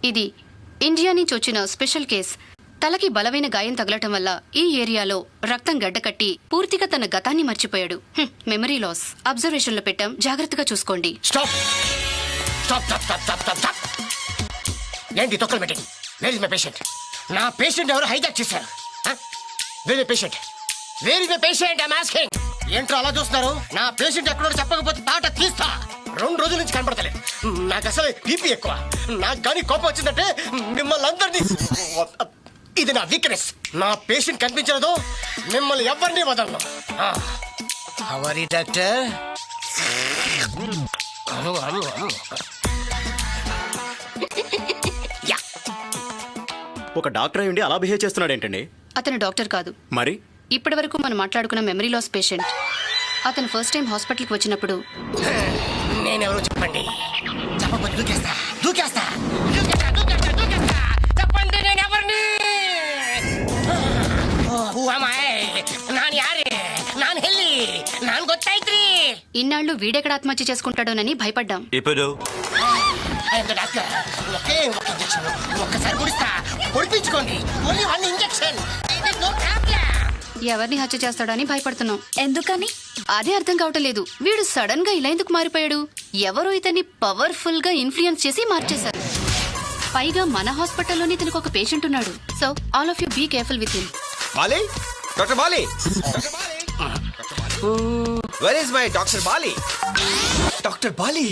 ఇది ఇండియా నుంచి వచ్చిన స్పెషల్ కేస్. తలకి బలమైన గాయం తగలటం వల్ల ఈ ఏరియాలో రక్తం గడ్డకట్టి పూర్తిగా తన గతాన్ని మర్చిపోయాడు. Memory loss. అబ్జర్వేషన్ లో పెట్టాం, జాగ్రత్తగా చూసుకోండి. ఏంటి తొక్కలు meeting? Wear is my patient? నా పేషెంట్ ఎవరు హైజాక్ చేశారు? Wear is my patient? Wear is my patient? I am asking. ఏంట్రా అలా చూస్తున్నారు? నా పేషెంట్ ఎక్కడో చెప్పకపోతే తాట తీస్తా. 2 రోజుల నుంచి కనపడతలేదు. నాకు అసలు బీపీ ఎక్కువ. నాకు కానీ కోపం వచ్చిందంటే మిమ్మల్ని అందరినీ, ఇది నా వీక్నెస్. నా పేషెంట్ కనిపించలేదు, మిమ్మల్ని ఎవరిని వదలను. హవరీ డాక్టర్? ఒక డాక్టర్ అయ్యుండి అలా బిహేవ్ చేస్తున్నాడు ఏంటండి? అతను డాక్టర్ కాదు. మరి ఇప్పటి వరకు మనం మాట్లాడుకున్న మెమరీ లాస్ పేషెంట్. అతను ఫస్ట్ టైం హాస్పిటల్కి వచ్చినప్పుడు నేనెవరో చెప్పండి. చెప్పకపోతే దూకేస్తా. చెప్పండి నేను ఎవరిని? నాన్ హెల్లి, నాన్ గొత్తైత్రి. ఇన్నాళ్ళు వీడెక్కడ ఆత్మహత్య చేసుకుంటాడోనని భయపడ్డాం. ఇప్పుడు డాక్టర్ ఒకే ఒక ఇంజక్షన్, ఒక్కసారి కుడిస్తా, పొడిపించుకోండి. Only 1 injection. ఎవరిని హత్య చేస్తాడని భయపడుతున్నాం. ఎందుకని? అదే అర్థం కావటం లేదు. వీడు సడన్ గా ఇలా ఎందుకు మారిపోయాడు? ఎవరో ఇతన్ని పవర్ఫుల్ గా ఇన్ఫ్లుయెన్స్ చేసి మార్చేశారు. పైగా మన హాస్పిటల్లోనే ఇతనికి ఒక పేషెంట్ ఉన్నాడు. So all of you be careful with him. Bali, doctor Bali, where is my doctor Bali? Doctor Bali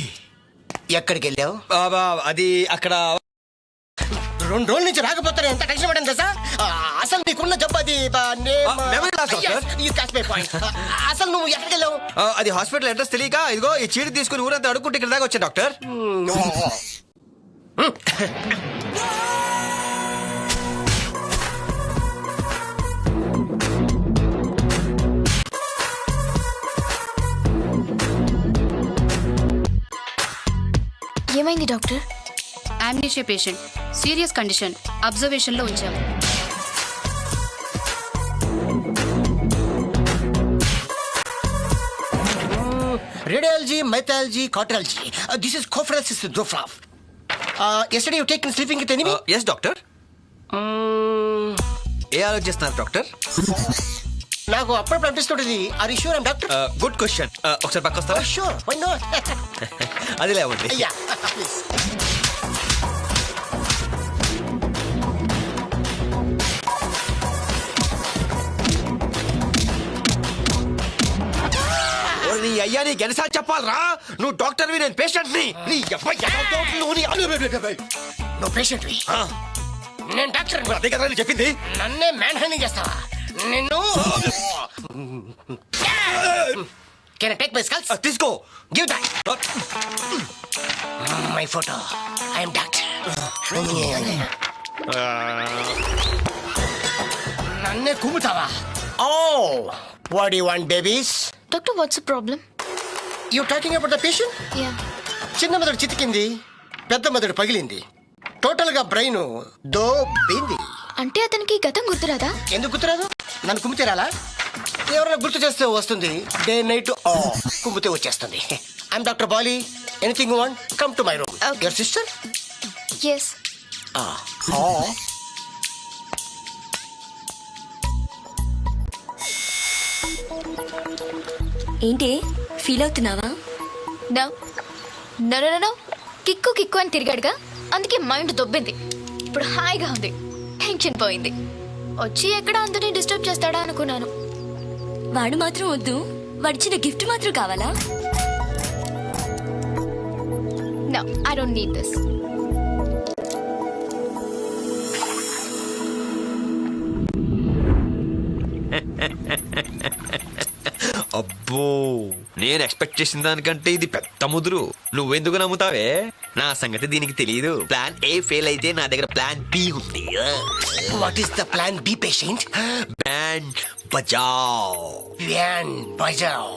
ఎక్కడికి వెళ్ళావు? అది అక్కడ 2 రోజుల నుంచి రాకపోతే ఎంత టెన్షన్ పడింది తెలుసా? అసలు నీకున్న జబ్బు అది. memory loss, doctor. అసలు నువ్వు ఎక్కడికి వెళ్ళావు? అది హాస్పిటల్ అడ్రస్ తెలియక ఇదిగో ఈ చీటి తీసుకుని ఊరంతా అడుక్కుంటే ఇక్కడ దాకా వచ్చా డాక్టర్. ఏమైంది doctor? Amnesia patient, serious condition. Observation లో ఉంచాం. Radiology, mythology, cardiology. This is conference Dofraf. Yesterday you taken sleeping with enemy? Yes doctor. ఏ ఆలోచిస్తున్నారు డాక్టర్? నాకు అప్పుడప్పుడు అనిపిస్తుంటది. Are you sure I'm doctor? Good question. ఒకసారి పక్క వస్తారా? Sure, why not? అది లేవండి. అయ్యా ప్లీజ్. నీ అయ్యా నీ గెలిసా చెప్పాలరా? నువ్వు డాక్టర్వి, నేను పేషెంట్ ని. నువ్వు పేషెంట్ వి, నేను డాక్టర్. అదే కదా నేను చెప్పింది. నన్నే మ్యాన్ హ్యాండింగ్ చేస్తావా? నిన్ను can I take my skulls? తీసుకో. Give that. My photo. I am doctor. నన్నే కుమ్ముతావా? Oh what you want babies? Doctor what's the problem? You talking about the patient? Yeah. చిన్న మెదడు చితికింది, పెద్ద మెదడు పగిలింది, టోటల్ గా బ్రెయిన్ దోబింది. అంటే అతనికి గతం గుర్తురాదా? ఎందుకు గుర్తురాదు? నన్ను కుమ్మితే రాలా? ఎవరైనా గుర్తు చేస్తే వస్తుంది. డే నైట్ కుమ్మితే వచ్చేస్తుంది. I'm doctor Bali. Anything you want come to my room. Your sister? Yes. ఏంటి ఫీల్ అవుతున్నావా? No no no no. Kick kick అని తిరిగాడుగా, అందుకే మైండ్ దొబ్బింది. ఇప్పుడు హాయిగా ఉంది, టెన్షన్ పోయింది. వచ్చి ఎక్కడ అందరినీ డిస్టర్బ్ చేస్తాడా అనుకున్నాను. వాడు మాత్రం వద్దు, వాడిచ్చిన గిఫ్ట్ మాత్రం కావాలా? No, I don't need this. అబ్బో, నేను ఎక్స్పెక్ట్ చేసిన దానికంటే ఇది పెద్ద ముదురు. నువ్వెందుకు నమ్ముతావే? నా సంగతి దీనికి తెలియదు. ప్లాన్ ఏ ఫెయిల్ అయితే నా దగ్గర ప్లాన్ బి ఉంది. What is the plan B patient? Band Bajao. Band Bajao.